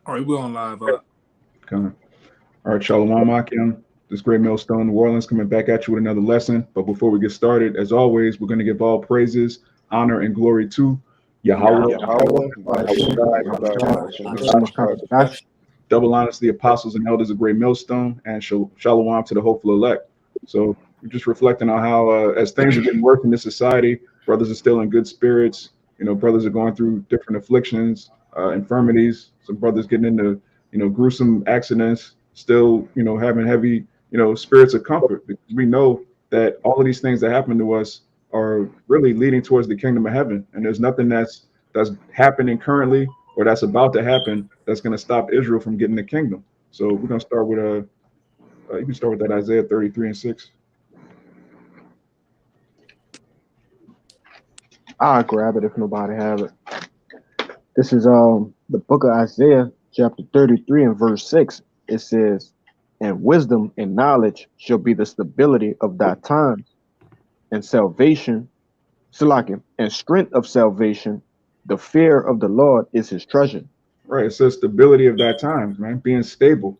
All right, we're on live. Coming. All right, Shalom Akim. This great millstone, New Orleans, coming back at you with another lesson. But before we get started, as always, we're going to give all praises, honor, and glory to Yahweh. Yahweh, Yahweh, Bashim, Yahweh, That's double honors to the apostles and elders of Great Millstone, and shalom to the hopeful elect. So we're just reflecting on how, as things are getting worse in this society, brothers are still in good spirits. You know, brothers are going through different afflictions, infirmities. Some brothers getting into, gruesome accidents, still, having heavy, spirits of comfort. Because we know that all of these things that happen to us are really leading towards the kingdom of heaven, and there's nothing that's happening currently or that's about to happen that's going to stop Israel from getting the kingdom. So we're going to start with you can start with that Isaiah 33 and 6. I'll grab it if nobody have it. This is the book of Isaiah, chapter 33 and verse 6. It says, "And wisdom and knowledge shall be the stability of thy times, and salvation, Salakim, and strength of salvation. The fear of the Lord is his treasure." Right. It says stability of that times, man, being stable.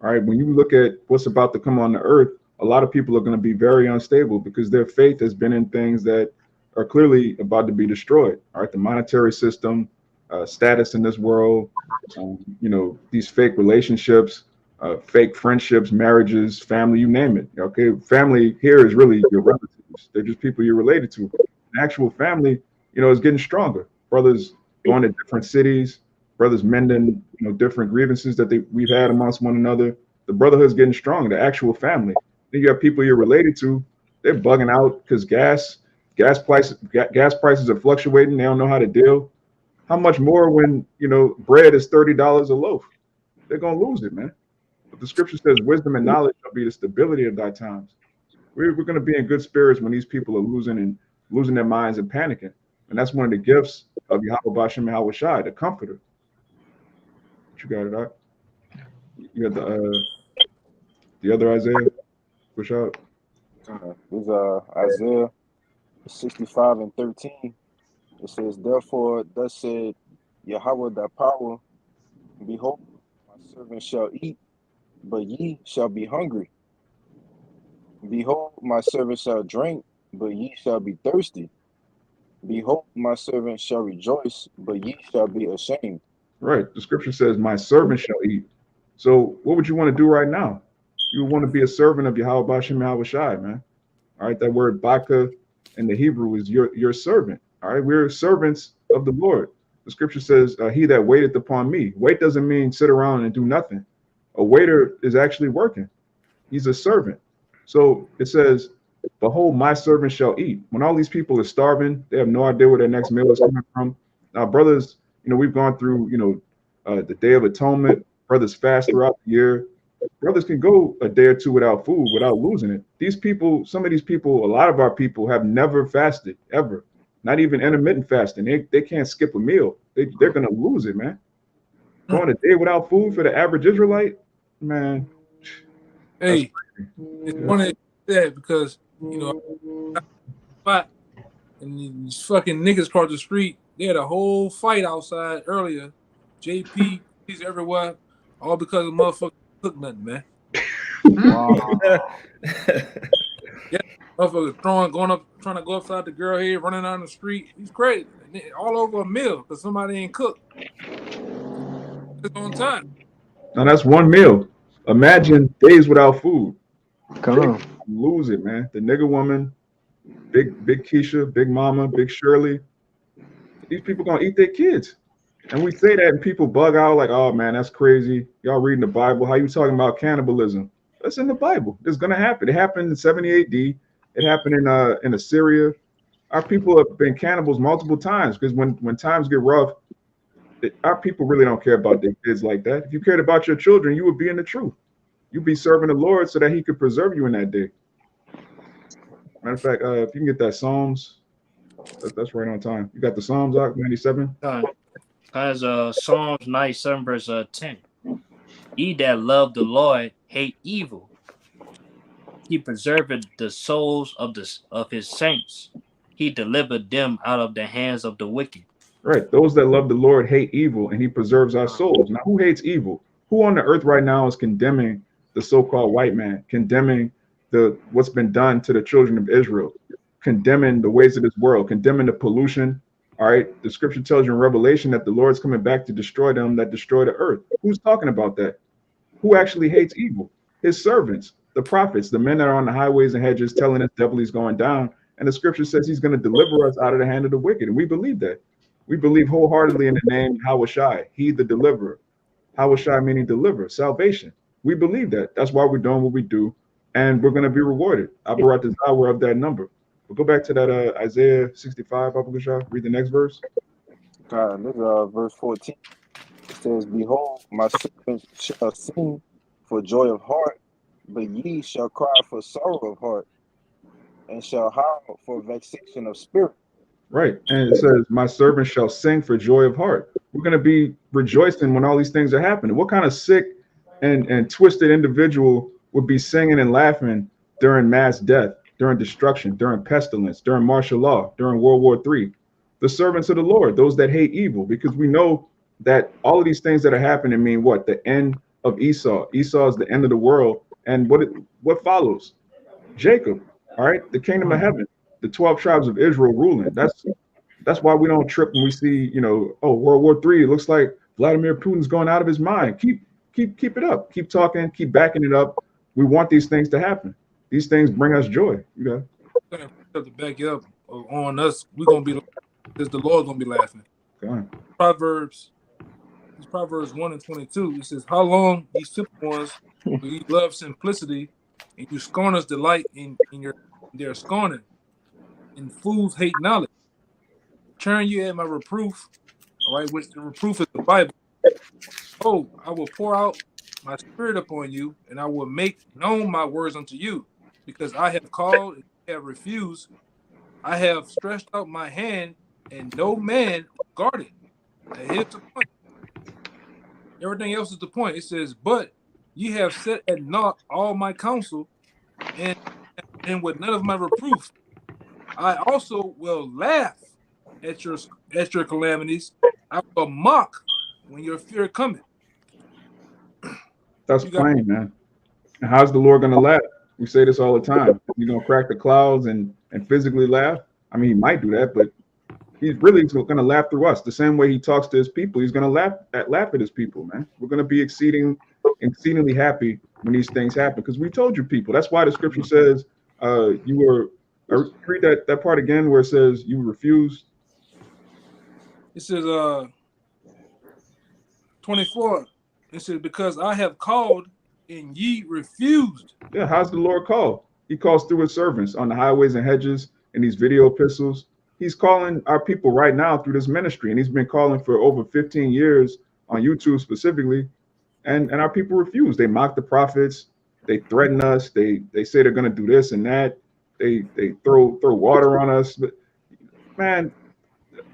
All right. When you look at what's about to come on the earth, a lot of people are going to be very unstable because their faith has been in things that are clearly about to be destroyed. All right. The monetary system, status in this world, these fake relationships, fake friendships, marriages, family, you name it. Okay. Family here is really your relatives. They're just people you're related to. An actual family, is getting stronger. Brothers going to different cities, brothers mending, different grievances that we've had amongst one another. The brotherhood's getting strong. The actual family. Then you have people you're related to. They're bugging out because gas prices are fluctuating. They don't know how to deal. How much more when bread is $30 a loaf? They're gonna lose it, man. But the scripture says, "Wisdom and knowledge shall be the stability of thy times." We're gonna be in good spirits when these people are losing their minds and panicking. And that's one of the gifts of Yahweh Bashem and Yahweh Shai, the comforter. You got it out. You got the other Isaiah. Push out. This is Isaiah 65 and 13. It says, "Therefore, thus said Yahweh thy power, behold, my servant shall eat, but ye shall be hungry. Behold, my servant shall drink, but ye shall be thirsty. Behold, my servant shall rejoice, but ye shall be ashamed." Right. The scripture says, "My servant shall eat." So what would you want to do right now? You would want to be a servant of Yahweh Bashem Yahweh Shai, man. All right. That word baka in the Hebrew is your servant. All right. We're servants of the Lord. The scripture says, "He that waiteth upon me." Wait doesn't mean sit around and do nothing. A waiter is actually working. He's a servant. So it says, "Behold, my servant shall eat." When all these people are starving, they have no idea where their next meal is coming from. Now, brothers, we've gone through, the Day of Atonement. Brothers fast throughout the year. Brothers can go a day or two without food without losing it. These people, some of these people, a lot of our people have never fasted ever. Not even intermittent fasting. They can't skip a meal. They're gonna lose it, man. Going a day without food for the average Israelite, man. Hey, it's funny that because spot and these fucking niggas across the street, they had a whole fight outside earlier. JP, he's everywhere, all because of motherfucker cook nothing, man. Wow. Yeah, motherfucker going up, trying to go upside the girl head, running down the street. He's crazy. All over a meal because somebody ain't cooked. It's on time. Now that's one meal. Imagine days without food. Come on. Lose it, man. The nigga woman, big Keisha, big mama, big Shirley. These people gonna eat their kids. And we say that and people bug out like, "Oh man, that's crazy. Y'all reading the Bible. How you talking about cannibalism?" That's in the Bible. It's gonna happen. It happened in 70 AD. It happened in Assyria. Our people have been cannibals multiple times because when times get rough, our people really don't care about their kids like that. If you cared about your children, you would be in the truth. You'd be serving the Lord so that He could preserve you in that day. Matter of fact, if you can get that Psalms, that's right on time. You got the Psalms out 97. Has Psalms 97 verse 10. Ye that love the Lord hate evil. He preserveth the souls of his saints. He delivered them out of the hands of the wicked. Right. Those that love the Lord hate evil, and he preserves our souls. Now, who hates evil? Who on the earth right now is condemning the so-called white man, condemning the what's been done to the children of Israel, condemning the ways of this world, condemning the pollution? All right. The scripture tells you in Revelation that the Lord's coming back to destroy them that destroy the earth. Who's talking about that? Who actually hates evil? His servants, the prophets, the men that are on the highways and hedges telling us devil is going down. And the scripture says he's going to deliver us out of the hand of the wicked. And we believe that. We believe wholeheartedly in the name Hawashai, he the deliverer. Hawashai meaning deliver, salvation. We believe that. That's why we're doing what we do. And we're going to be rewarded. Abarat is hour of that number. We'll go back to that Isaiah 65, Abu Gashah. Read the next verse. God, this is verse 14. It says, Behold, my servant shall sing for joy of heart, but ye shall cry for sorrow of heart, and shall howl for vexation of spirit. Right. And it says, my servant shall sing for joy of heart. We're going to be rejoicing when all these things are happening. What kind of sick and twisted individual would be singing and laughing during mass death, during destruction, during pestilence, during martial law, during World War III? The servants of the Lord, those that hate evil, because we know that all of these things that are happening mean what? The end of Esau. Esau is the end of the world. And what follows? Jacob, all right, the kingdom of heaven, the 12 tribes of Israel ruling. That's why we don't trip when we see, oh, World War III. It looks like Vladimir Putin's going out of his mind. Keep it up. Keep talking. Keep backing it up. We want these things to happen. These things bring us joy. You have to back it up on us. We're gonna be, because the Lord's gonna be laughing. Proverbs 1:22. It says, "How long, ye simple ones, will ye love simplicity, and you scorners delight in their scorning, and fools hate knowledge. Turn you at my reproof." All right, which the reproof is the Bible. "Oh, I will pour out my spirit upon you, and I will make known my words unto you, because I have called and you have refused. I have stretched out my hand, and no man guarded." Now, here's the point. Everything else is the point. It says, "But ye have set at naught all my counsel, and with none of my reproof. I also will laugh at your calamities. I will mock when your fear cometh." That's plain, man. And how's the Lord going to laugh? We say this all the time. He's going to crack the clouds and physically laugh. I mean, he might do that, but he's really going to laugh through us. The same way he talks to his people, he's going to laugh at his people, man. We're going to be exceedingly happy when these things happen, because we told you people. That's why the scripture says you were. Read that part again where it says you refused. It says 24. It says, "Because I have called and ye refused." Yeah, how's the Lord call? He calls through his servants on the highways and hedges in these video epistles. He's calling our people right now through this ministry, and he's been calling for over 15 years on YouTube specifically. And our people refuse. They mock the prophets. They threaten us. They say they're going to do this and that. They throw water on us. But man,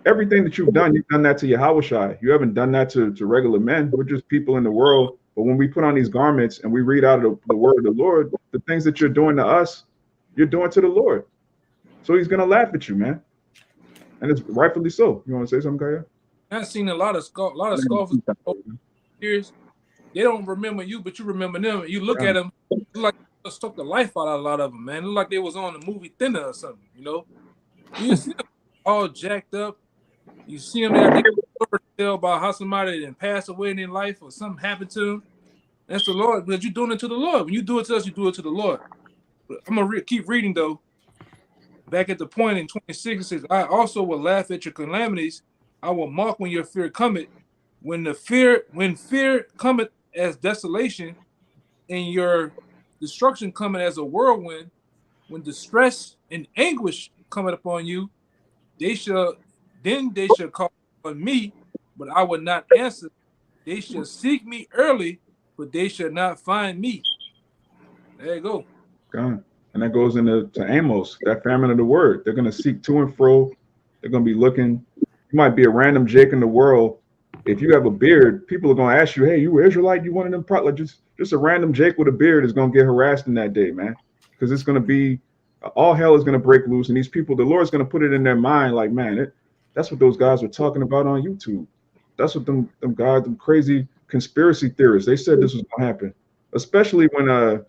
everything that you've done that to Yahushua. You haven't done that to regular men. We're just people in the world. But when we put on these garments and we read out of the word of the Lord, the things that you're doing to us, you're doing to the Lord. So he's going to laugh at you, man. And it's rightfully so. You want to say something, Kaya? I've seen a lot of scoffers over years. They don't remember you, but you remember them. You look at them, like they stuck the life out of a lot of them, man. Look like they was on the movie Thinner or something, You see them all jacked up. You see them, they tell about how somebody didn't pass away in their life or something happened to them. That's the Lord, because you're doing it to the Lord. When you do it to us, you do it to the Lord. But I'm going to keep reading, though. Back at the point in 26, it says, "I also will laugh at your calamities. I will mock when your fear cometh. When fear cometh as desolation, and your destruction cometh as a whirlwind, when distress and anguish cometh upon you, they shall call on me, but I will not answer. They shall seek me early, but they shall not find me." There you go. God. And that goes into Amos, that famine of the word. They're going to seek to and fro. They're going to be looking. You might be a random Jake in the world. If you have a beard, people are going to ask you, "Hey, you were Israelite? You one of them?" Like just a random Jake with a beard is going to get harassed in that day, man. Because it's going to be all hell is going to break loose, and these people, the Lord's going to put it in their mind, like, man, That's what those guys were talking about on YouTube. That's what them guys, them crazy conspiracy theorists, they said this was gonna happen. Especially when the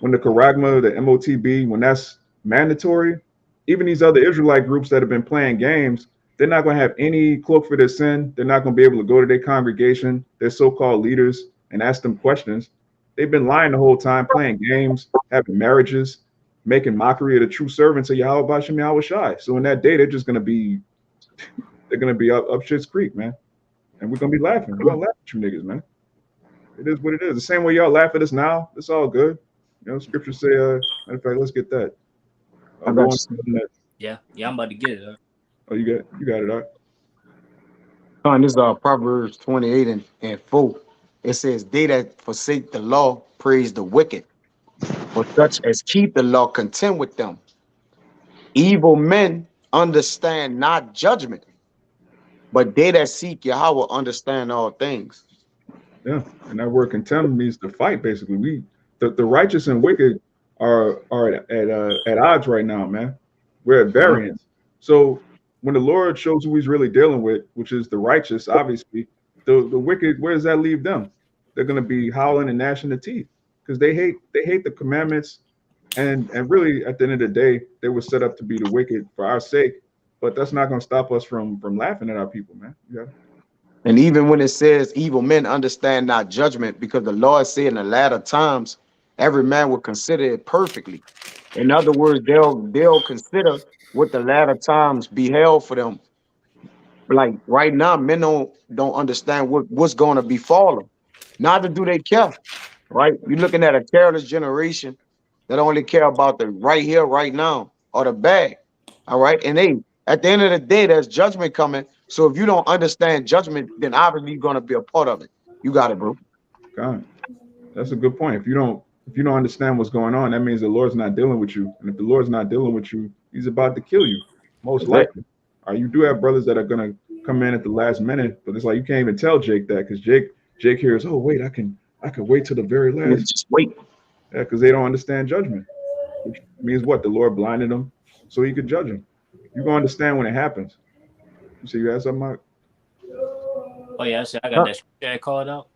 charagma, the MOTB, when that's mandatory, even these other Israelite groups that have been playing games, they're not going to have any cloak for their sin. They're not going to be able to go to their congregation, their so-called leaders, and ask them questions. They've been lying the whole time, playing games, having marriages, making mockery of the true servants of Yahweh Bashem Yahweh Shai. So in that day, they're gonna be up shit's creek, man. And we're gonna be laughing. We're gonna laugh at you niggas, man. It is what it is. The same way y'all laugh at us now, it's all good. You know, scriptures say, matter of fact, let's get that. I Go got on you. to that. Yeah, I'm about to get it. Oh, you got it, all right. Son, this is Proverbs 28 and 4. It says, they that forsake the law praise the wicked, but such as keep the law content with them. Evil men understand not judgment, but they that seek Yahweh understand all things. Yeah, and that word contempt means to fight. Basically, the righteous and wicked are at odds right now, man. We're at variance. So when the Lord shows who He's really dealing with, which is the righteous, obviously, the wicked, where does that leave them? They're going to be howling and gnashing their teeth because they hate the commandments, and really at the end of the day, they were set up to be the wicked for our sake. But that's not going to stop us from laughing at our people, man. Yeah. And even when it says evil men understand not judgment, because the Lord said in the latter times, every man will consider it perfectly. In other words, they'll consider what the latter times beheld for them. Like right now, men don't understand what's going to befall them. Neither do they care. Right? You're looking at a careless generation that only care about the right here, right now, or the bag. All right. And at the end of the day, there's judgment coming. So if you don't understand judgment, then obviously you're going to be a part of it. You got it, bro. God, that's a good point. If you don't understand what's going on, that means the Lord's not dealing with you. And if the Lord's not dealing with you, He's about to kill you, most likely. You do have brothers that are gonna come in at the last minute, but it's like you can't even tell Jake that because Jake hears, oh wait, I can wait till the very last. Just wait. Yeah, because they don't understand judgment, which means what? The Lord blinded them so He could judge them. You're gonna understand when it happens. You see, you had something, Mark? Oh yeah, I got that scripture I called out.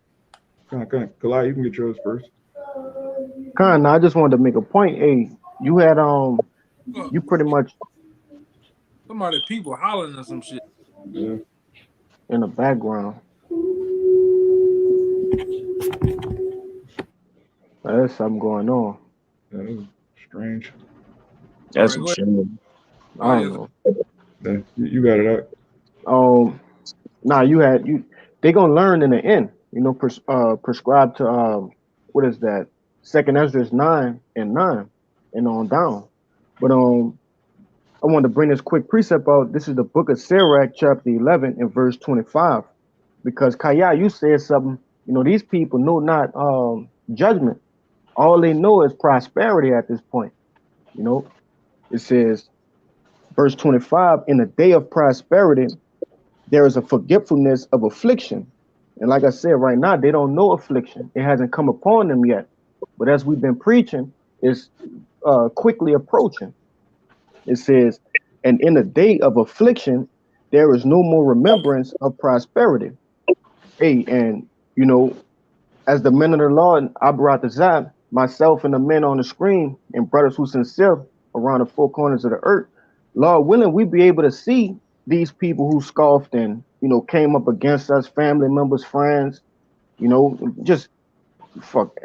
Come on. Kalai, you can get yours first. I just wanted to make a point. Hey, you had you pretty much Somebody, people hollering or some shit. Yeah. in the background. There's something going on. That is strange. That's All a right, shame. I don't know. Yeah, you got it out. Nah, they gonna learn in the end. You know, prescribed to what is that? Second Ezra 9:9 and on down. But I want to bring this quick precept out. This is the book of Sirach, chapter 11 and verse 25. Because Kaya, you said something. You know, these people know not judgment. All they know is prosperity at this point. You know, it says, verse 25, in the day of prosperity, there is a forgetfulness of affliction. And like I said, right now, they don't know affliction. It hasn't come upon them yet. But as we've been preaching, it's quickly approaching. It says, and in the day of affliction, there is no more remembrance of prosperity. Hey, and you know, as the men of the Lord, Abarat myself and the men on the screen, and brothers who sincere around the four corners of the earth, Lord willing, we be able to see these people who scoffed and, you know, came up against us, family members, friends, you know, just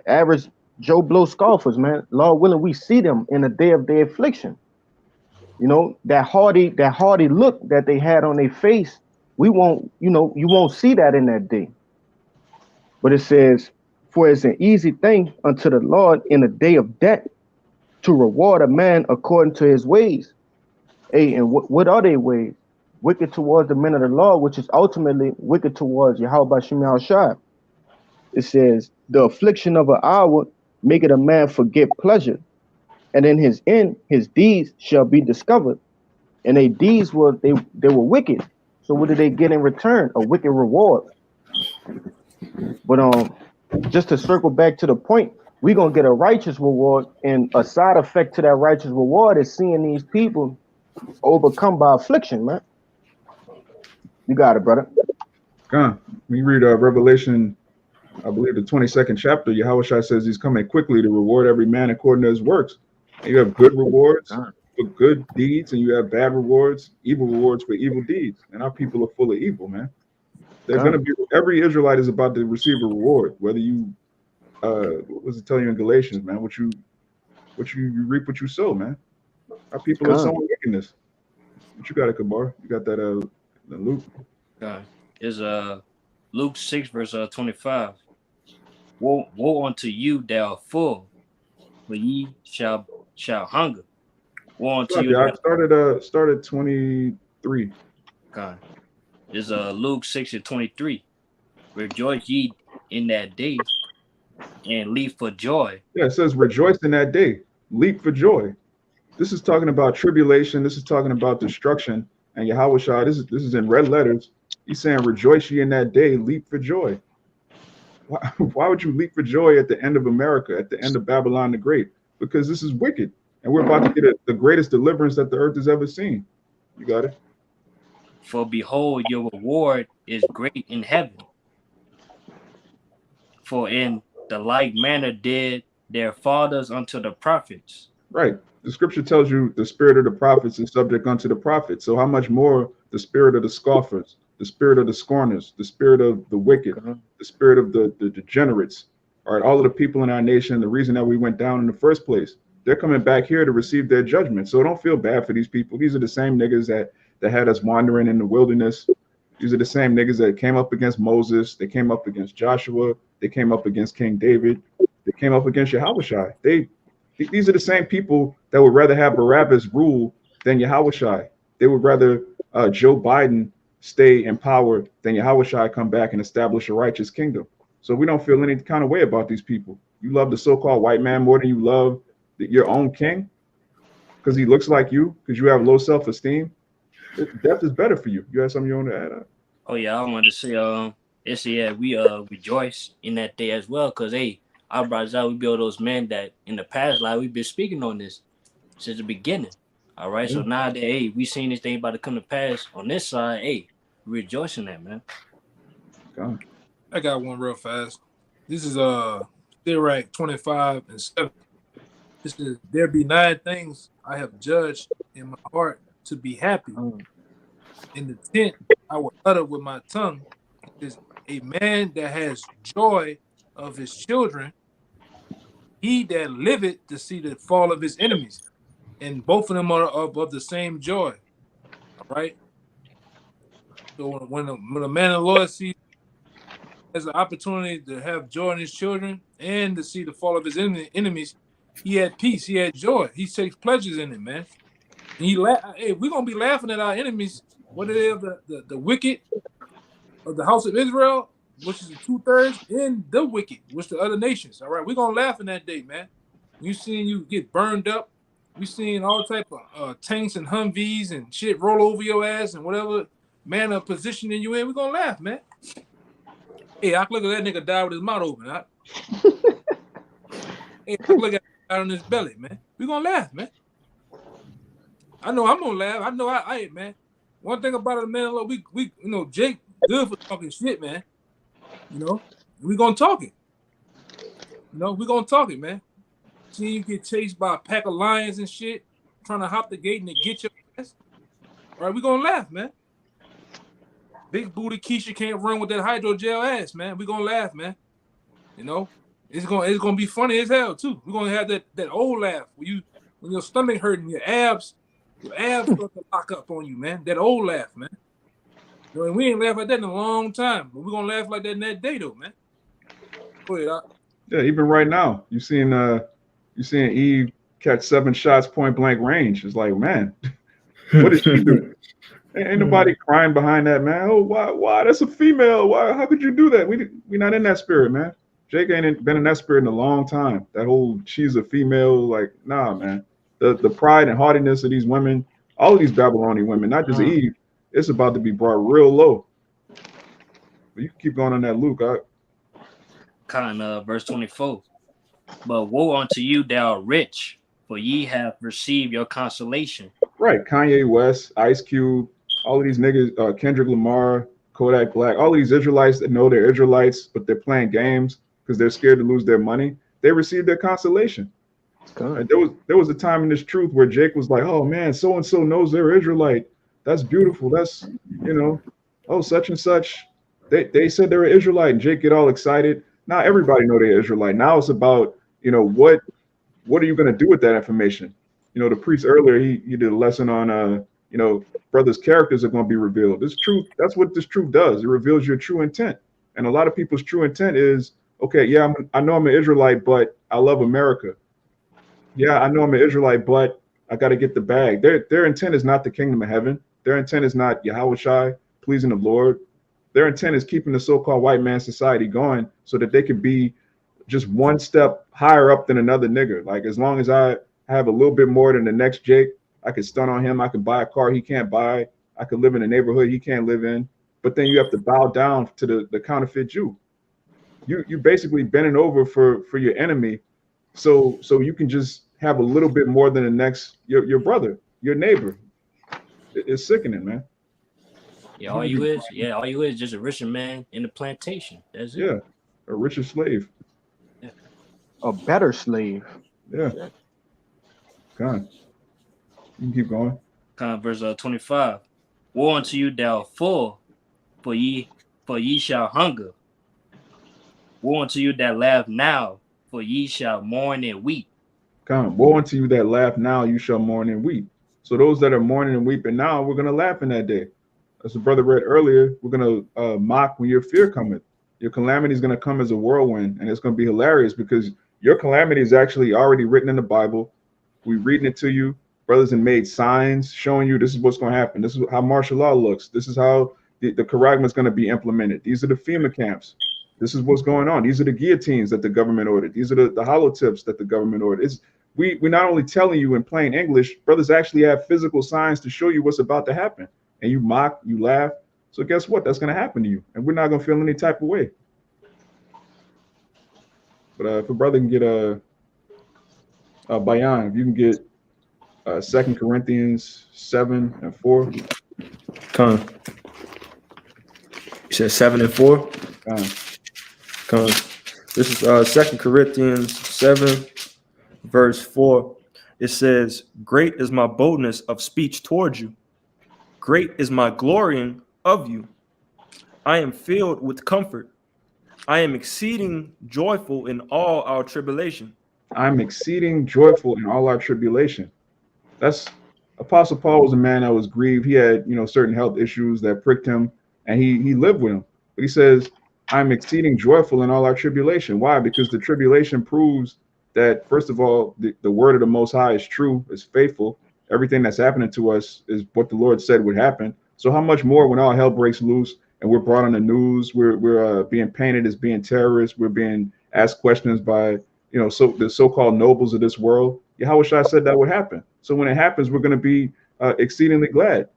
average Joe Blow scoffers, man. Lord willing, we see them in the day of their affliction. You know, that haughty look that they had on their face, you won't see that in that day. But it says, for it's an easy thing unto the Lord in the day of death to reward a man according to his ways. Hey, and what are their ways? Wicked towards the men of the law, which is ultimately wicked towards Yahweh Bashem Yahweh Shai. It says, the affliction of an hour maketh a man forget pleasure, and in his end, his deeds shall be discovered. And their deeds were wicked. So what did they get in return? A wicked reward. But just to circle back to the point, we're gonna get a righteous reward, and a side effect to that righteous reward is seeing these people overcome by affliction, man. You got it, brother. When you read Revelation, I believe the 22nd chapter, Yahushua says he's coming quickly to reward every man according to his works. And you have good rewards God. for good deeds, and you have bad rewards, evil rewards for evil deeds. And our people are full of evil, man. They're going to God. be, every Israelite is about to receive a reward, whether you, what does it tell you in Galatians, man? You reap what you sow, man. Our people are God. sowing wickedness. What you got, Kabar? You got that, Luke? God. Is Luke 6 verse 25. Woe unto you that are full, for ye shall hunger. Woe unto you Yeah, I that started 23. God. Is Luke 6 and 23. Rejoice ye in that day and leap for joy. Yeah, it says rejoice in that day, leap for joy. This is talking about tribulation. This is talking about destruction. And Yahweh Shah, this is in red letters. He's saying, rejoice ye in that day, leap for joy. Why would you leap for joy at the end of America, at the end of Babylon the Great? Because this is wicked. And we're about to get the greatest deliverance that the earth has ever seen. You got it? For behold, your reward is great in heaven. For in the like manner did their fathers unto the prophets. Right. The scripture tells you the spirit of the prophets is subject unto the prophets. So how much more the spirit of the scoffers, the spirit of the scorners, the spirit of the wicked, God. the spirit of the degenerates, all right, all of the people in our nation, the reason that we went down in the first place, they're coming back here to receive their judgment. So don't feel bad for these people. These are the same niggas that had us wandering in the wilderness. These are the same niggas that came up against Moses. They came up against Joshua. They came up against King David. They came up against Yahushua. These are the same people that would rather have Barabbas rule than Yahushua. They would rather Joe Biden stay in power than Yahushua come back and establish a righteous kingdom. So we don't feel any kind of way about these people. You love the so-called white man more than you love your own king because he looks like you, because you have low self-esteem. Death is better for you. You have something you want to add? Oh yeah, I wanted to say it's yeah, we rejoice in that day as well, because hey, our brothers out, we build those men that in the past life we've been speaking on this since the beginning. All right. Yeah. So now that hey, we seen this thing about to come to pass on this side, hey, we rejoice in that, man. God. I got one real fast. This is Sirach 25 and 7. This is, there be 9 things I have judged in my heart to be happy. In the tent I will utter with my tongue. Is a man that has joy of his children, he that liveth to see the fall of his enemies. And both of them are of the same joy. All right. So when a man of the Lord sees has an opportunity to have joy in his children and to see the fall of his enemies, he had peace, he had joy, he takes pleasures in it, man. And hey, we're gonna be laughing at our enemies, whether they're the wicked of the house of Israel, which is the 2/3, and the wicked, which the other nations. All right, we're gonna laugh in that day, man. We seeing you get burned up. We seeing all type of tanks and Humvees and shit roll over your ass and whatever manner of positioning you in. We're gonna laugh, man. Hey, I can look at that nigga die with his mouth open. Hey, I can look at him die on his belly, man. We gonna laugh, man. I know I'm gonna laugh. I know I man. One thing about it, man, look, we you know, Jake good for talking shit, man. You know, we gonna talk it. You know, we gonna talk it, man. Seeing you get chased by a pack of lions and shit, trying to hop the gate and to get your ass. All right, we gonna laugh, man. Big booty Keisha can't run with that hydrogel ass, man. We gonna laugh, man. You know, it's gonna be funny as hell too. We're gonna have that old laugh when your stomach hurting, your abs start to lock up on you, man. That old laugh, man. You know, and we ain't laughed like that in a long time, but we're gonna laugh like that in that day though, man. Go ahead, Yeah, even right now, you seeing Eve catch 7 shots point blank range. It's like, man, what did she do? Ain't nobody crying behind that, man. Oh, why? That's a female. Why? How could you do that? We not in that spirit, man. Jake ain't been in that spirit in a long time. That whole she's a female, like, nah, man. The pride and haughtiness of these women, all of these Babylonian women, not just Eve, it's about to be brought real low. But you can keep going on that, Luke. Verse 24. But woe unto you that are rich, for ye have received your consolation. Right, Kanye West, Ice Cube, All of these niggas, Kendrick Lamar, Kodak Black, all of these Israelites that know they're Israelites, but they're playing games because they're scared to lose their money. They received their consolation. And there was a time in this truth where Jake was like, "Oh man, so and so knows they're Israelite. That's beautiful. That's oh such and such. They said they're Israelite." And Jake get all excited. Now everybody know they're Israelite. Now it's about what are you going to do with that information? The priest earlier he did a lesson on brothers' characters are going to be revealed. This truth, that's what this truth does. It reveals your true intent. And a lot of people's true intent is, okay, yeah, I know I'm an Israelite, but I love America. Yeah, I know I'm an Israelite, but I got to get the bag. Their intent is not the kingdom of heaven. Their intent is not Yahweh Shai, pleasing the Lord. Their intent is keeping the so-called white man society going so that they could be just one step higher up than another nigga. Like, as long as I have a little bit more than the next Jake, I could stun on him. I could buy a car he can't buy. I could live in a neighborhood he can't live in. But then you have to bow down to the counterfeit Jew. You basically bending over for your enemy, so you can just have a little bit more than the next your brother, your neighbor. It's sickening, man. Yeah, all you is just a richer man in the plantation. That's it. Yeah, a richer slave. Yeah. A better slave. Yeah. God. You can keep going. Verse 25. Woe unto you, thou full, for ye shall hunger. Woe unto you that laugh now, for ye shall mourn and weep. Come, woe unto you that laugh now, you shall mourn and weep. So those that are mourning and weeping now, we're gonna laugh in that day. As the brother read earlier, we're gonna mock when your fear cometh. Your calamity is gonna come as a whirlwind, and it's gonna be hilarious because your calamity is actually already written in the Bible. We're reading it to you. Brothers have made signs showing you this is what's going to happen. This is how martial law looks. This is how the Karagma is going to be implemented. These are the FEMA camps. This is what's going on. These are the guillotines that the government ordered. These are the hollow tips that the government ordered. We're not only telling you in plain English, brothers actually have physical signs to show you what's about to happen. And you mock, you laugh. So guess what? That's going to happen to you. And we're not going to feel any type of way. But if a brother can get Bayan, if you can get 2 Corinthians 7 and 4. Come. You said 7 and 4? Come. This is 2 Corinthians 7, verse 4. It says, "Great is my boldness of speech towards you. Great is my glorying of you. I am filled with comfort. I am exceeding joyful in all our tribulation." I'm exceeding joyful in all our tribulation. That's Apostle Paul was a man that was grieved. He had, certain health issues that pricked him, and he lived with him. But he says, "I'm exceeding joyful in all our tribulation." Why? Because the tribulation proves that, first of all, the word of the Most High is true, is faithful. Everything that's happening to us is what the Lord said would happen. So how much more when all hell breaks loose and we're brought on the news, we're being painted as being terrorists, we're being asked questions by the so-called nobles of this world. Yahweh Shai said that would happen. So when it happens, we're going to be exceedingly glad.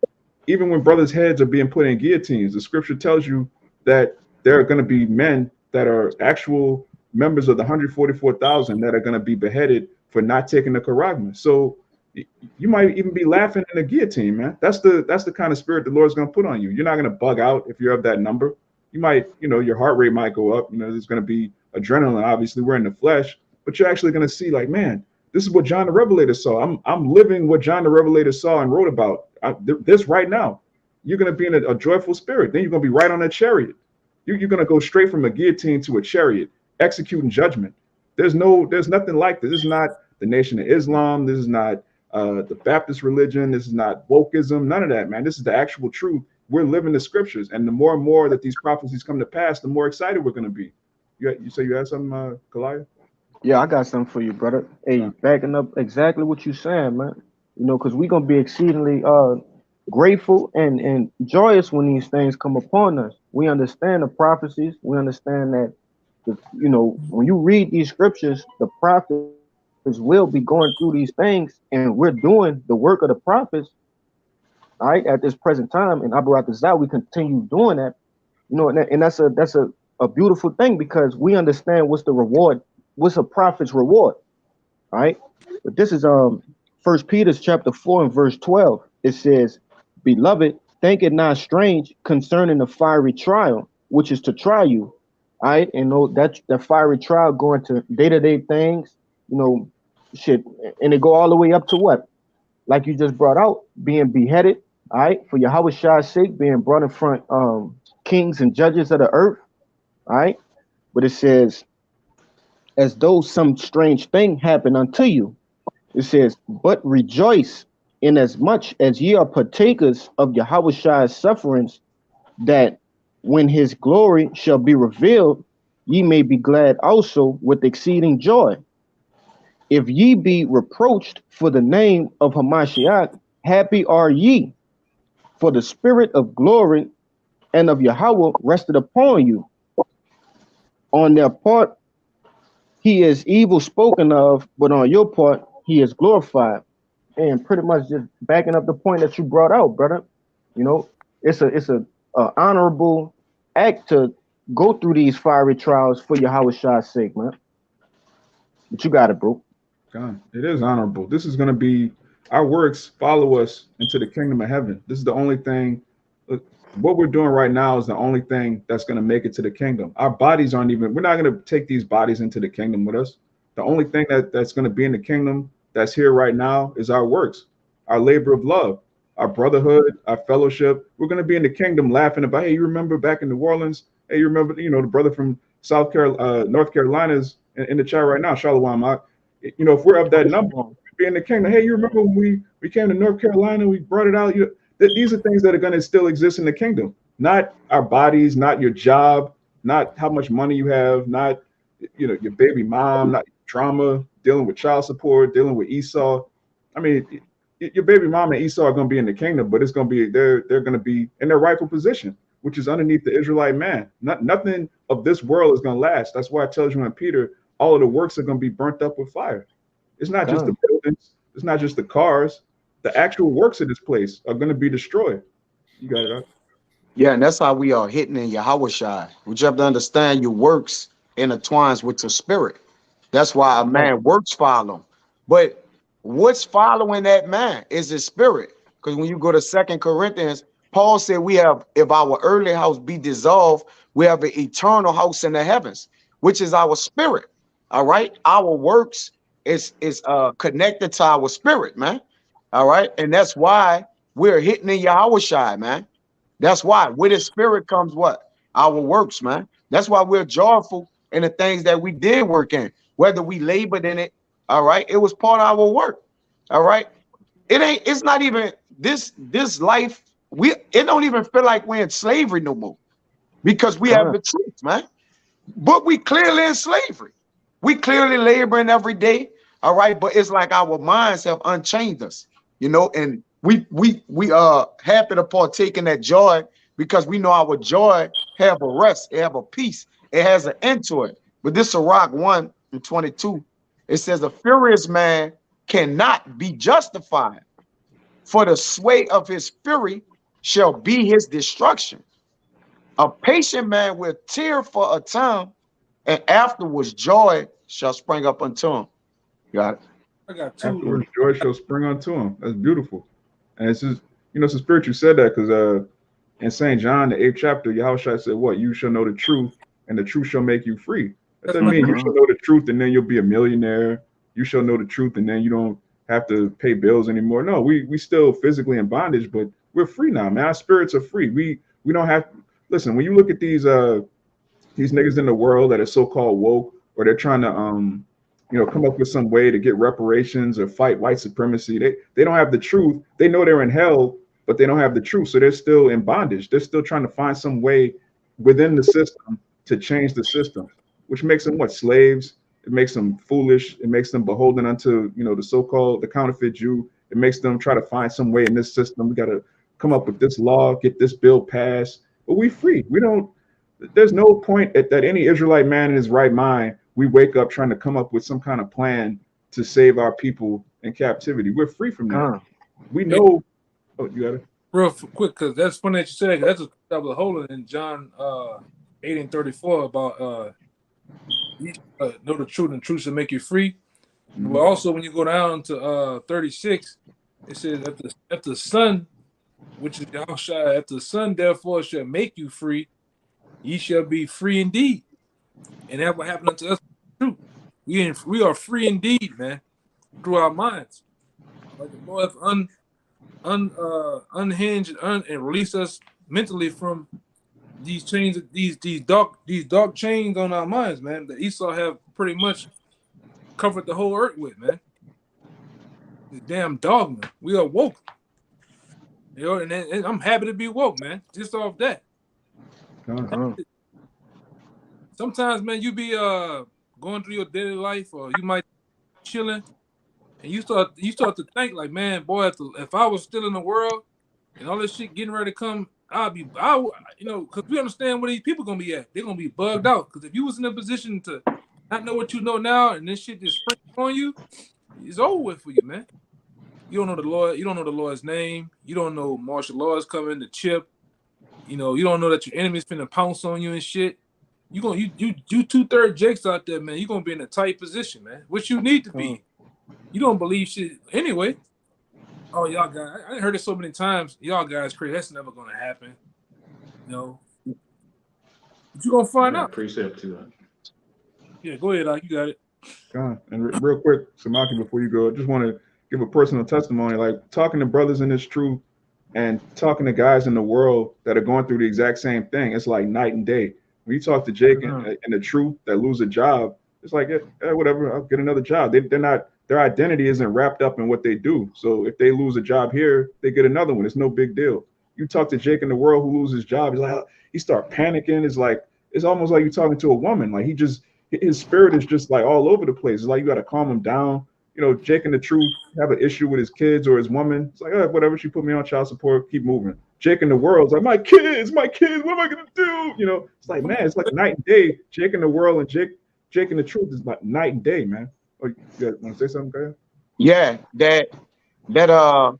Even when brothers' heads are being put in guillotines, the scripture tells you that there are going to be men that are actual members of the 144,000 that are going to be beheaded for not taking the Karagma. So you might even be laughing in a guillotine, man. That's the kind of spirit the Lord's going to put on you. You're not going to bug out if you're of that number. You might, your heart rate might go up. There's going to be adrenaline. Obviously, we're in the flesh, but you're actually going to see, like, man, this is what John the Revelator saw. I'm living what John the Revelator saw and wrote about. This right now, you're going to be in a joyful spirit. Then you're going to be right on a chariot. You're going to go straight from a guillotine to a chariot, executing judgment. There's nothing like this. This is not the Nation of Islam. This is not the Baptist religion. This is not wokeism. None of that, man. This is the actual truth. We're living the scriptures, and the more and more that these prophecies come to pass, the more excited we're going to be. You say you had something, Kalaya? Yeah, I got something for you, brother. Hey, backing up exactly what you're saying, man. Because we're gonna be exceedingly grateful and joyous when these things come upon us. We understand the prophecies. We understand that, when you read these scriptures, the prophets will be going through these things, and we're doing the work of the prophets. All right, at this present time, and Abarakazah, we continue doing that. And that's a beautiful thing because we understand what's the reward. What's a prophet's reward? All right. But this is 1 Peter chapter 4 and verse 12. It says, "Beloved, think it not strange concerning the fiery trial, which is to try you. All right, and know that the fiery trial going to day-to-day things, you know, shit, and it go all the way up to what? Like you just brought out, being beheaded, all right, for Yahweh Shah's sake, being brought in front kings and judges of the earth, all right. But it says, as though some strange thing happened unto you. It says, but rejoice inasmuch as ye are partakers of Yahweh Shah's sufferings, that when his glory shall be revealed, ye may be glad also with exceeding joy. If ye be reproached for the name of Hamashiach, happy are ye, for the spirit of glory and of Yahweh rested upon you. On their part, he is evil spoken of, but on your part, he is glorified. And pretty much just backing up the point that you brought out, brother. You know, it's a honorable act to go through these fiery trials for Yahweh Shah's sake, man. But you got it, bro. God, it is honorable. This is going to be our works follow us into the kingdom of heaven. This is the only thing. Look, what we're doing right now is the only thing that's going to make it to the kingdom. Our bodies aren't even. We're not going to take these bodies into the kingdom with us. The only thing that's going to be in the kingdom that's here right now is our works, our labor of love, our brotherhood, our fellowship. We're going to be in the kingdom laughing about, hey, you remember back in New Orleans? Hey, you remember, the brother from North Carolina's in the chat right now, Shalom. If we're of that number, be in the kingdom. Hey, you remember when we came to North Carolina, we brought it out. These are things that are going to still exist in the kingdom, not our bodies, not your job, not how much money you have, not your baby mom, not trauma, dealing with child support, dealing with Esau. I mean, your baby mom and Esau are going to be in the kingdom, but it's going to be they're going to be in their rightful position, which is underneath the Israelite man. Nothing of this world is going to last. That's why it tells you in Peter, all of the works are going to be burnt up with fire. It's not just the buildings. It's not just the cars. The actual works of this place are going to be destroyed. You got it, huh? Yeah, and that's how we are hitting in Yahweh Shai. We just have to understand your works intertwines with your spirit. That's why a man works follow. But what's following that man is his spirit. Because when you go to 2 Corinthians, Paul said we have, if our earthly house be dissolved, we have an eternal house in the heavens, which is our spirit. All right. Our works is connected to our spirit, man. All right. And that's why we're hitting in Yahweh Shai, man. That's why with his spirit comes what? Our works, man. That's why we're joyful in the things that we did work in, whether we labored in it. All right. It was part of our work. All right. It's not even this life. It don't even feel like we're in slavery no more because we have the truth, man. But we clearly in slavery. We clearly laboring every day. All right. But it's like our minds have unchained us, and we happy to partake in that joy because we know our joy have a rest, it have a peace, it has an end to it. But this Sirach 1:22, it says a furious man cannot be justified, for the sway of his fury shall be his destruction. A patient man will tear for a time, and afterwards joy shall spring up unto him. Got it? I got two. Afterwards, joy shall spring unto him. That's beautiful. And it's just, it's a spirit you said that because in St. John, the 8th chapter, Yahushua said, what? You shall know the truth, and the truth shall make you free. That doesn't mean you shall know the truth and then you'll be a millionaire. You shall know the truth and then you don't have to pay bills anymore. No, we still physically in bondage, but we're free now, man. Our spirits are free. We don't have to listen. When you look at these niggas in the world that are so-called woke, or they're trying to come up with some way to get reparations or fight white supremacy. They don't have the truth. They know they're in hell, but they don't have the truth. So they're still in bondage. They're still trying to find some way within the system to change the system, which makes them what? Slaves. It makes them foolish. It makes them beholden unto, the counterfeit Jew. It makes them try to find some way in this system. We got to come up with this law, get this bill passed. But we free. There's no point that any Israelite man in his right mind, we wake up trying to come up with some kind of plan to save our people in captivity. We're free from that. We know. Oh, you got it? Real quick, because that's funny that you said. That's what I was holding in John 8:34 about you know the truth, and truth shall make you free. Mm-hmm. But also when you go down to 36, it says if the Son which is Yahushua, if the Son therefore shall make you free, ye shall be free indeed. And that's what happened unto us. True. We are free indeed, man, through our minds. Like the Lord unhinged and release us mentally from these chains, these dark chains on our minds, man, that Esau have pretty much covered the whole earth with, man. This damn dogma. We are woke. You know, and I'm happy to be woke, man. Just off that. Sometimes, man, you be going through your daily life, or you might be chilling, and you start to think like, man, boy, if I was still in the world and all this shit getting ready to come, because we understand where these people gonna be at. They're gonna be bugged out. Because if you was in a position to not know what you know now, and this shit just spring on you, it's over with for you, man. You don't know the Lord. You don't know the Lord's name. You don't know martial law is coming, the chip. You know, you don't know that your enemy's finna pounce on you and shit. You 2/3 Jakes out there, man. You're gonna be in a tight position, man. Which you need to be. You don't believe shit anyway. Oh, y'all guys, I heard it so many times. Y'all guys crazy. That's never gonna happen. You know. But you gonna find out. Precept to that. Yeah, go ahead, Doc. You got it. God. And real quick, Samaki, before you go, I just want to give a personal testimony. Like talking to brothers in this truth and talking to guys in the world that are going through the exact same thing, it's like night and day. When you talk to Jake and the truth that lose a job, it's like, yeah, whatever, I'll get another job. They're not, their identity isn't wrapped up in what they do. So if they lose a job here, they get another one. It's no big deal. You talk to Jake in the world who loses his job, he's like, he start panicking. It's like, it's almost like you're talking to a woman. Like his spirit is just like all over the place. It's like you got to calm him down. You know, Jake and the truth have an issue with his kids or his woman. It's like, oh, whatever, she put me on child support, keep moving. Jake in the world's like, my kids, what am I gonna do? You know, it's like, man, it's like night and day. Jake in the world and Jake in the truth is like night and day, man. Oh, you want to say something, guys? Yeah, that Sirach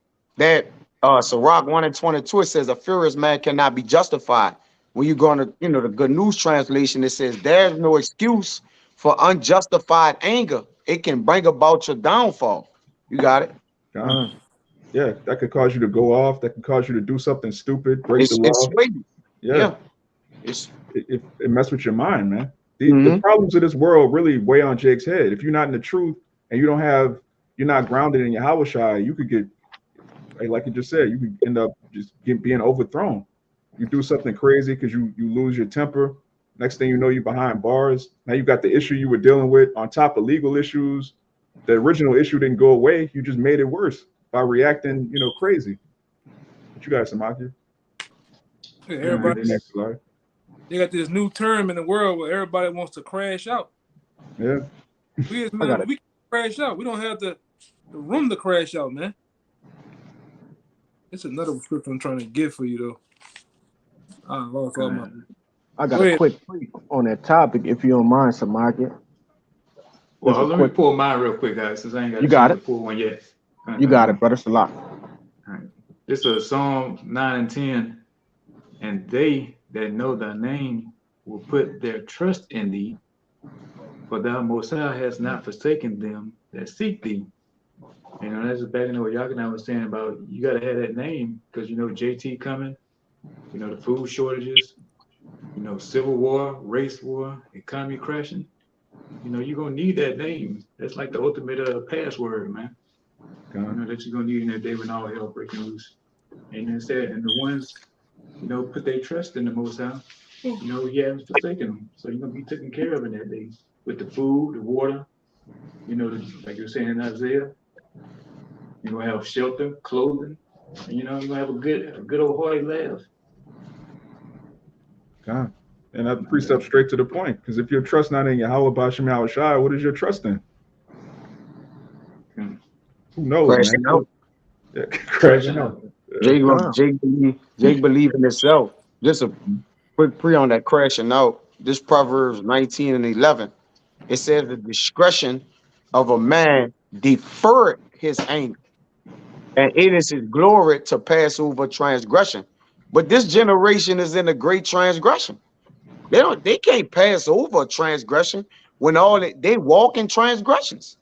1:22, it says a furious man cannot be justified. When you go on the Good News translation, it says there's no excuse for unjustified anger. It can bring about your downfall. You got it? Yeah, that could cause you to go off. That could cause you to do something stupid, break the law. Yeah. It mess with your mind, man. The problems of this world really weigh on Jake's head. If you're not in the truth and you're not grounded in your Yahushua, you could get, like you just said, you could end up just being overthrown. You do something crazy because you lose your temper. Next thing you know, you're behind bars. Now you got the issue you were dealing with on top of legal issues. The original issue didn't go away. You just made it worse by reacting, crazy. What you got, Samaki? Yeah, everybody. They got this new term in the world where everybody wants to crash out. Yeah. We can crash out. We don't have the room to crash out, man. It's another scripture I'm trying to get for you, though. I got a quick tweet on that topic, if you don't mind, Samaki. Well, let me pull mine real quick, guys, since I ain't got you got it. To pull one yet. You got it, brother. Salah. All right. This is Psalm 9 and 10. And they that know thy name will put their trust in thee, for thou Most High hast not forsaken them that seek thee. That's back in what Yakin and I was saying about you got to have that name because JT coming, the food shortages, civil war, race war, economy crashing. You're gonna need that name. That's like the ultimate password, man. That you're gonna need in that day when all hell breaking loose. And then said, and the ones, put their trust in the Most High, He hasn't forsaken them. So you're gonna be taken care of in that day with the food, the water, like you were saying in Isaiah. You're gonna have shelter, clothing, and you're gonna have a good old hearty laugh. God. And that precept straight to the point. Because if your trust not in Yahweh B'Shem Yahushua, what is your trust in? Who knows, crashing man? Out. Yeah, crashing out. Jake believe in himself. Just a quick pre on that crashing out. This Proverbs 19 and 11. It says the discretion of a man deferred his anger, and it is his glory to pass over transgression. But this generation is in a great transgression. They can't pass over transgression when they walk in transgressions.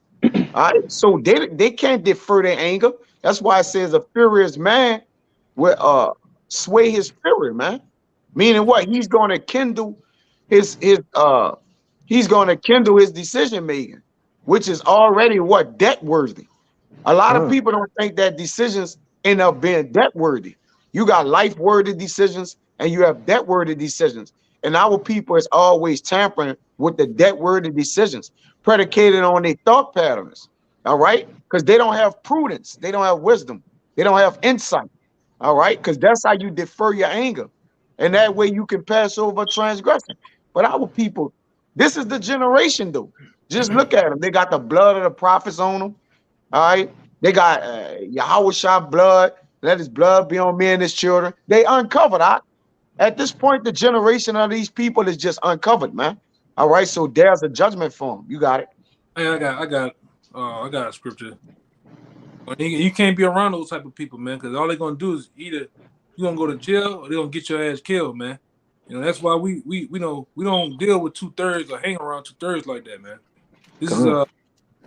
All right, so they can't defer their anger. That's why it says a furious man will sway his spirit, man. Meaning what? He's gonna kindle his decision making, which is already what? Debt worthy. A lot of people don't think that decisions end up being debt worthy. You got life worthy decisions and you have debt worthy decisions. And our people is always tampering with the debt worthy decisions predicated on their thought patterns. All right. Because they don't have prudence, they don't have wisdom, they don't have insight. All right. Because that's how you defer your anger. And that way you can pass over transgression. But our people, this is the generation, though. Just look at them. They got the blood of the prophets on them. All right. They got Yahweh Shah blood. Let his blood be on me and his children. They uncovered. At this point, the generation of these people is just uncovered, man. All right. So there's a judgment for them. You got it. Hey, I got a scripture. You can't be around those type of people, man, because all they're gonna do is either you're gonna go to jail or they're gonna get your ass killed, man. You know, that's why we don't deal with 2/3 or hang around 2/3 like that, man. This is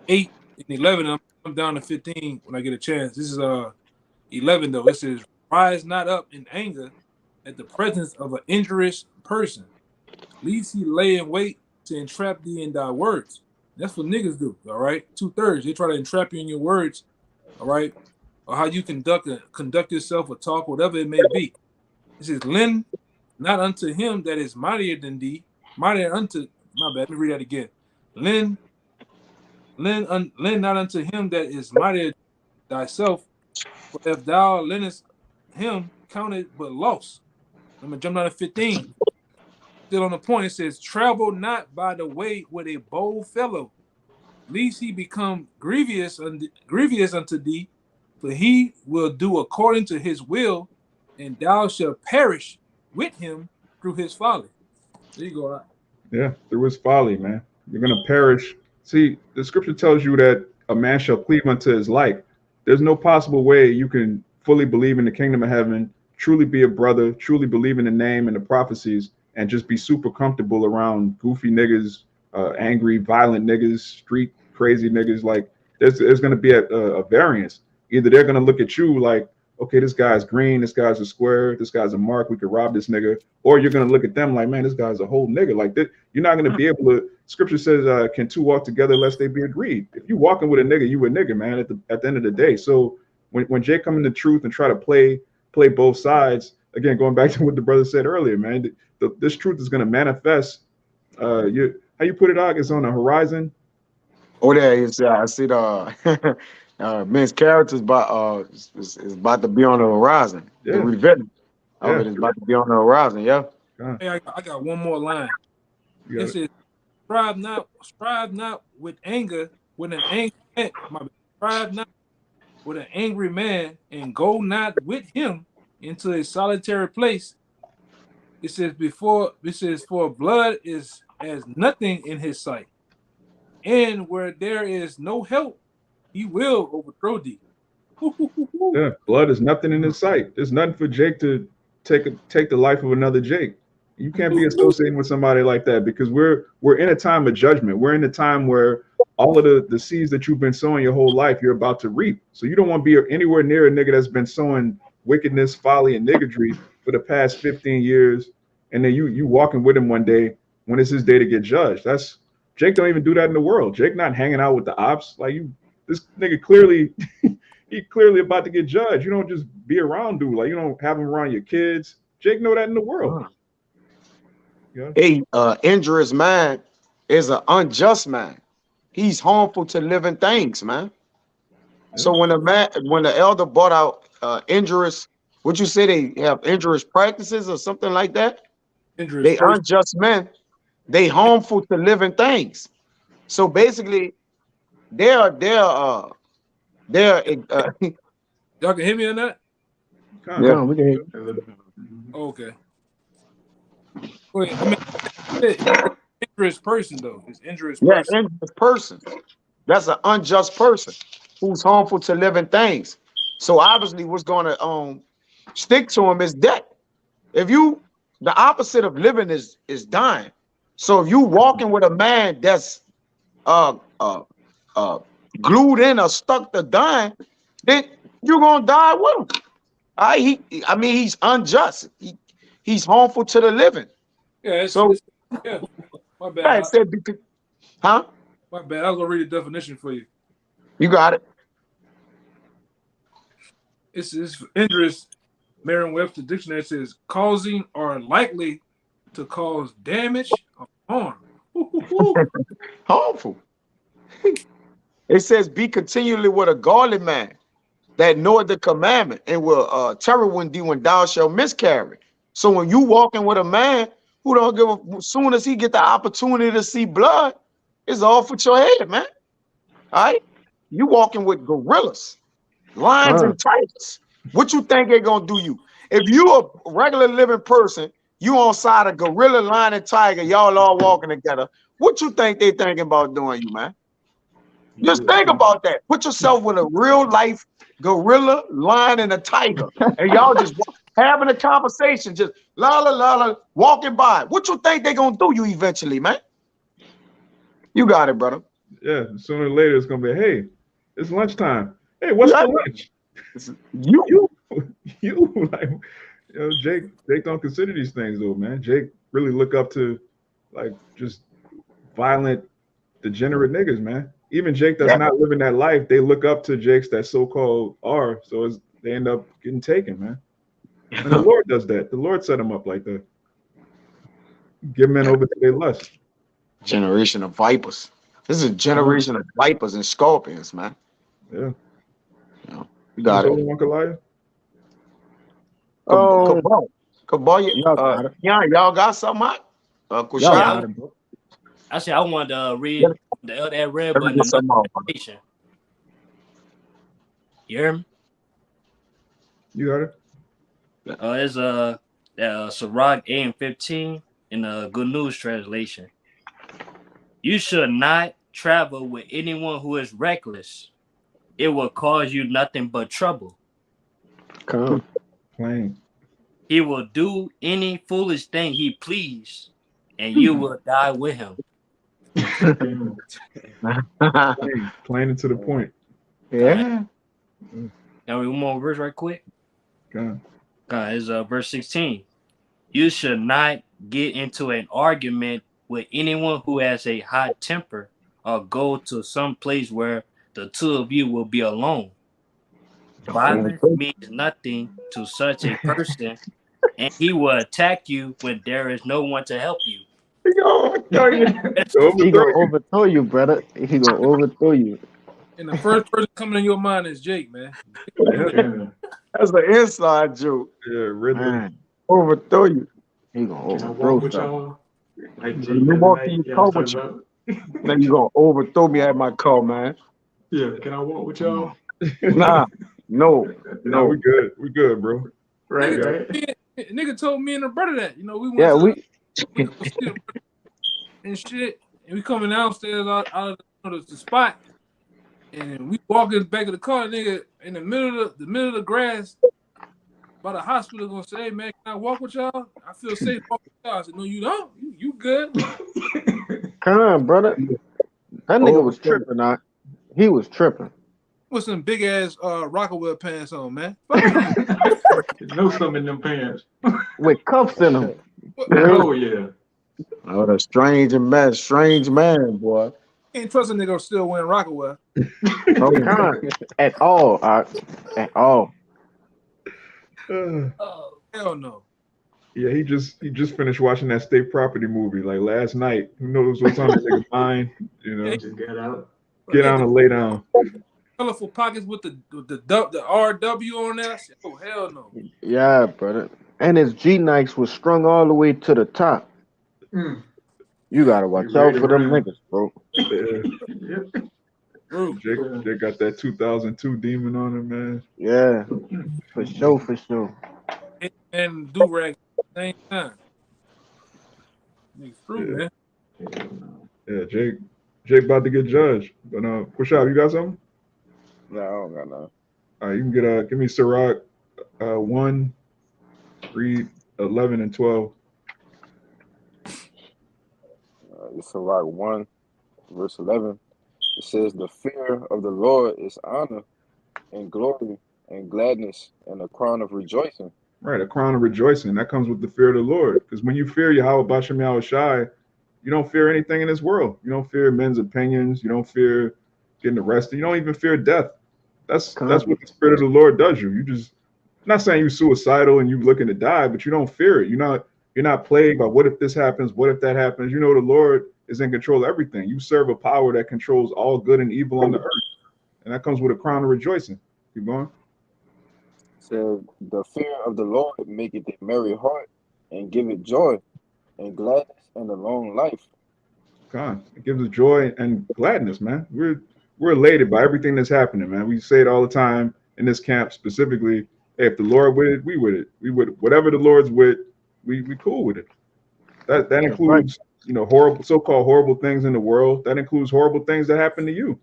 8 and 11. I'm down to 15 when I get a chance. This is 11 though. It says, "Rise not up in anger at the presence of an injurious person, lest he lay in wait to entrap thee in thy words." That's what niggas do. All right, 2/3. They try to entrap you in your words. All right, or how you conduct yourself or talk, whatever it may be. It says, "Lend not unto him that is mightier than thee, mightier unto." My bad. Let me read that again. Lend not unto him that is mightier thyself, for if thou lendest him, count it but loss. I'm gonna jump down to 15. Still on the point. It says, "Travel not by the way with a bold fellow, lest he become grievous unto thee, for he will do according to his will, and thou shalt perish with him through his folly." There you go. Yeah, through his folly, man. You're gonna perish. See, the scripture tells you that a man shall cleave unto his life. There's no possible way you can fully believe in the kingdom of heaven, truly be a brother, truly believe in the name and the prophecies, and just be super comfortable around goofy niggas, angry, violent niggas, street crazy niggas. Like there's gonna be a variance. Either they're gonna look at you like, okay, this guy's green, this guy's a square, this guy's a mark, we could rob this nigga. Or you're gonna look at them like, man, this guy's a whole nigga. Like that, you're not gonna be able to. Scripture says, can two walk together lest they be agreed? If you walking with a nigga, you a nigga, man, at the end of the day. So when Jay come into truth and try to play both sides, again, going back to what the brother said earlier, man, this truth is gonna manifest. How you put it out, it's on the horizon. Oh, there is. I see the men's characters is about to be on the horizon. Yeah. The revetting of it is about to be on the horizon. Yeah. Hey, I got one more line. It says, strive not with anger, with an angry man. Strive not with an angry man, and go not with him into a solitary place. It says, for blood is as nothing in his sight, and where there is no help, he will overthrow thee. Yeah, blood is nothing in his sight. There's nothing for Jake to take the life of another Jake. You can't be associating with somebody like that, because we're in a time of judgment. We're in a time where all of the seeds that you've been sowing your whole life, you're about to reap. So you don't want to be anywhere near a nigga that's been sowing wickedness, folly, and niggardry for the past 15 years, and then you walking with him one day when it's his day to get judged. Jake don't even do that in the world. Jake not hanging out with the ops. Like this nigga clearly he clearly about to get judged. You don't just be around dude. Like you don't have him around your kids. Jake know that in the world. Yeah. A injurious man is an unjust man. He's harmful to living things, man. Yeah. So when the elder brought out injurious, would you say they have injurious practices or something like that? Unjust men. They harmful to living things. So basically, they're y'all can hear me on that? Yeah, we can hear you. Okay. Wait, I mean, injurious person though. It's injurious person. Yeah, injurious person. That's an unjust person who's harmful to living things. So obviously, what's going to stick to him is death. The opposite of living is dying. So if you walking with a man that's glued in or stuck to dying, then you're gonna die with him. I mean, he's unjust. He's harmful to the living. Yeah, So yeah. My bad. I said, huh? My bad. I was gonna read the definition for you. You got it. It's injurious. Merriam-Webster dictionary says causing or likely to cause damage or harm. Harmful. It says, be continually with a godly man that knoweth the commandment and will terror thee when thou shalt miscarry. So when you walking with a man who don't give a, as soon as he get the opportunity to see blood, it's off with your head, man. All right? You walking with gorillas, lions, and tigers. What you think they're gonna do you? If you a regular living person, you on side of gorilla, lion, and tiger, y'all all walking together. What you think they thinking about doing you, man? Just think about that. Put yourself with a real life gorilla, lion, and a tiger, and y'all just having a conversation, just la, walking by. What you think they gonna do you eventually, man? You got it, brother. Yeah, sooner or later it's gonna be, hey, it's lunchtime. Hey, what's for lunch? You. Like, you know, Jake don't consider these things though, man. Jake really look up to like just violent, degenerate niggas, man. Even Jake that's not living that life, they look up to Jakes that so-called are, so they end up getting taken, man. And the Lord does that. The Lord set them up like that. Give men over to their lust. Generation of vipers. This is a generation of vipers and scorpions, man. Yeah. You got it. Kabal, y'all got something out? Actually, I wanted to read that red button. You hear me? You got it. It's Sirach 8:15 in the Good News translation. You should not travel with anyone who is reckless. It will cause you nothing but trouble. Plain. He will do any foolish thing he please, and you will die with him. Plain and to the point. Yeah. Now one more verse right quick. God. It's verse 16. You should not get into an argument with anyone who has a hot temper, or go to some place where the two of you will be alone. Violence means nothing to such a person, and he will attack you when there is no one to help you. He gonna overthrow you, brother. He gonna overthrow you. And the first person coming in your mind is Jake, man. That's an inside joke. Yeah, really. Overthrow you. He gonna overthrow y'all. You walk in your car with you. Now you gonna overthrow me at my car, man. Yeah, can I walk with y'all? Nah, no. We good. We good, bro. Right. Nigga told me and the brother that, we went to and shit, and we coming downstairs out of the spot, and we walking back to the car, nigga, in the middle of the grass by the hospital, gonna say, hey man, can I walk with y'all? I feel safe walking with y'all. I said, no, you don't. You good. Come on, brother. That nigga was tripping, not. He was tripping. With some big ass Rockaway pants on, man. No some in them pants. With cuffs in them. Oh yeah. Oh, the strange man, boy. Can't trust a nigga still wearing Rockaway. No kind. At all. At all. Oh, hell no. Yeah, he just finished watching that state property movie like last night. Who knows what's on that nigga's mind? Just get out. Get down and lay down. Colorful pockets with the RW on there. Oh hell no. Yeah, brother. And his G Nikes was strung all the way to the top. You gotta watch out for them niggas, bro. Jake got that 2002 demon on him, man. Yeah, for sure. And do rag at the same time. Nigga fruit, man. Yeah, Jake about to get judged. But push out. You got something? No, I don't got nothing. All right, you can give me Sirach 1, 3, 11, and 12. It's Sirach 1, verse 11. It says, the fear of the Lord is honor and glory, and gladness and a crown of rejoicing. Right, a crown of rejoicing. That comes with the fear of the Lord. Because when you fear Yahweh Bashem Yahweh Shai, you don't fear anything in this world. You don't fear men's opinions. You don't fear getting arrested. You don't even fear death. That's what the Spirit of the Lord does you. You just, I'm not saying you're suicidal and you're looking to die, but you don't fear it. You're not plagued by what if this happens, what if that happens. You know the Lord is in control of everything. You serve a power that controls all good and evil on the earth. And that comes with a crown of rejoicing. Keep going. So the fear of the Lord maketh a merry heart and giveth joy and gladness and a long life. God, it gives us joy and gladness, man. We're elated by everything that's happening, man. We say it all the time in this camp specifically. Hey, if the Lord with it, we with it. We with it. Whatever the Lord's with, we cool with it. That includes, horrible, so-called horrible things in the world. That includes horrible things that happen to you.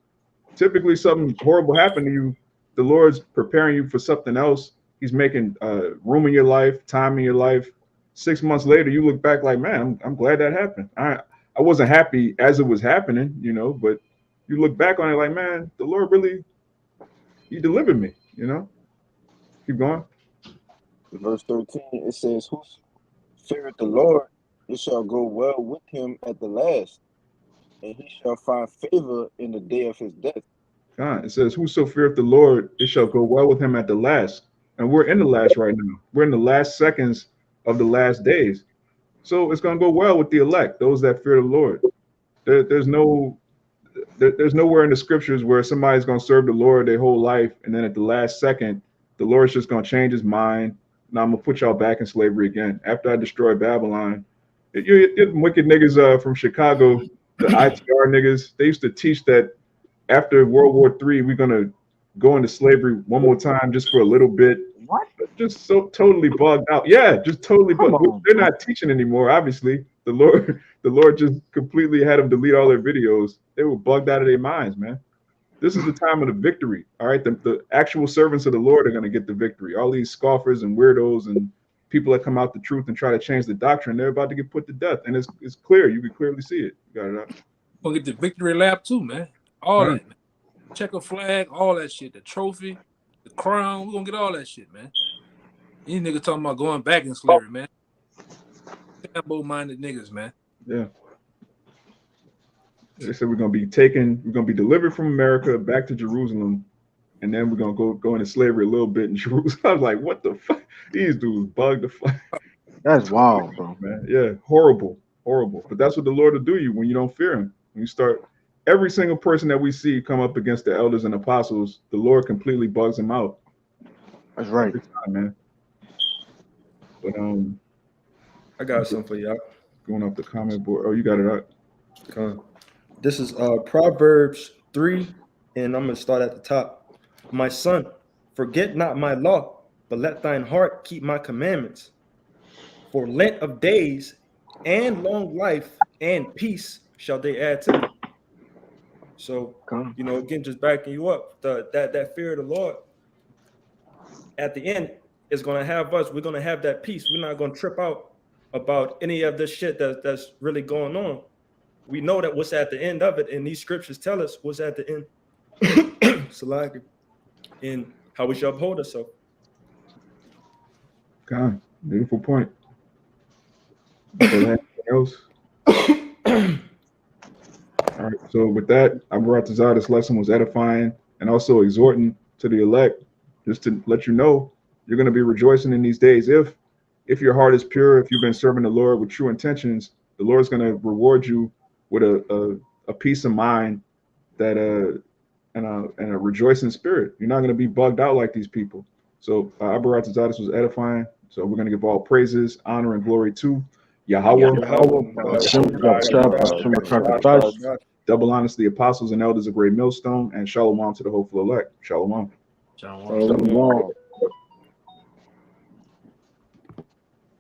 Typically, something horrible happened to you. The Lord's preparing you for something else. He's making room in your life, time in your life. 6 months later, you look back like, man, I'm glad that happened. I wasn't happy as it was happening, but you look back on it like, man, the Lord really, he delivered me, Keep going. Verse 13, it says, whoso feareth the Lord, it shall go well with him at the last, and he shall find favor in the day of his death. God, it says, whoso feareth the Lord, it shall go well with him at the last. And we're in the last right now. We're in the last seconds of the last days. So it's going to go well with the elect, those that fear the Lord. There's nowhere in the scriptures where somebody's going to serve the Lord their whole life, and then at the last second, the Lord's just going to change his mind. Now I'm going to put y'all back in slavery again. After I destroy Babylon, you wicked niggas from Chicago, the ITR niggas, they used to teach that after World War III, we're going to go into slavery one more time just for a little bit. What? Just so totally bugged out. Yeah, just totally bugged. They're not teaching anymore, obviously. The Lord just completely had them delete all their videos. They were bugged out of their minds, man. This is the time of the victory. All right. The actual servants of the Lord are going to get the victory. All these scoffers and weirdos and people that come out the truth and try to change the doctrine, they're about to get put to death. And it's clear. You can clearly see it. You got it out. We'll get the victory lap too, man. All that, man. Checker flag, all that shit. The trophy, the crown. We're going to get all that shit, man. These niggas talking about going back in slavery, man. Sambo-minded niggas, man. Yeah. They said we're going to be delivered from America back to Jerusalem, and then we're going to go into slavery a little bit in Jerusalem. I was like, what the fuck? These dudes bugged the fuck. That's wild, bro. Man. Yeah, horrible. But that's what the Lord will do you when you don't fear him. When you start, every single person that we see come up against the elders and apostles, the Lord completely bugs them out. That's right. Every time, man. But I got something for y'all. Going off the comment board. Oh, you got it out. Come on. This is Proverbs 3, and I'm going to start at the top. My son, forget not my law, but let thine heart keep my commandments. For length of days and long life and peace shall they add to thee. So, again, just backing you up, that fear of the Lord, at the end, is going to have us. We're going to have that peace. We're not going to trip out about any of this shit that's really going on. We know that what's at the end of it, and these scriptures tell us what's at the end. And how we shall uphold ourselves. God, beautiful point. Anything else? All right. So with that, this lesson was edifying and also exhorting to the elect, just to let you know you're going to be rejoicing in these days. If your heart is pure, if you've been serving the Lord with true intentions, the Lord's going to reward you with a peace of mind that and a rejoicing spirit. You're not going to be bugged out like these people. So this was edifying. So we're going to give all praises, honor, and glory to Yahweh. Double honor to the apostles and elders of Great Millstone, and shalom to the hopeful elect. Shalom. Shalom.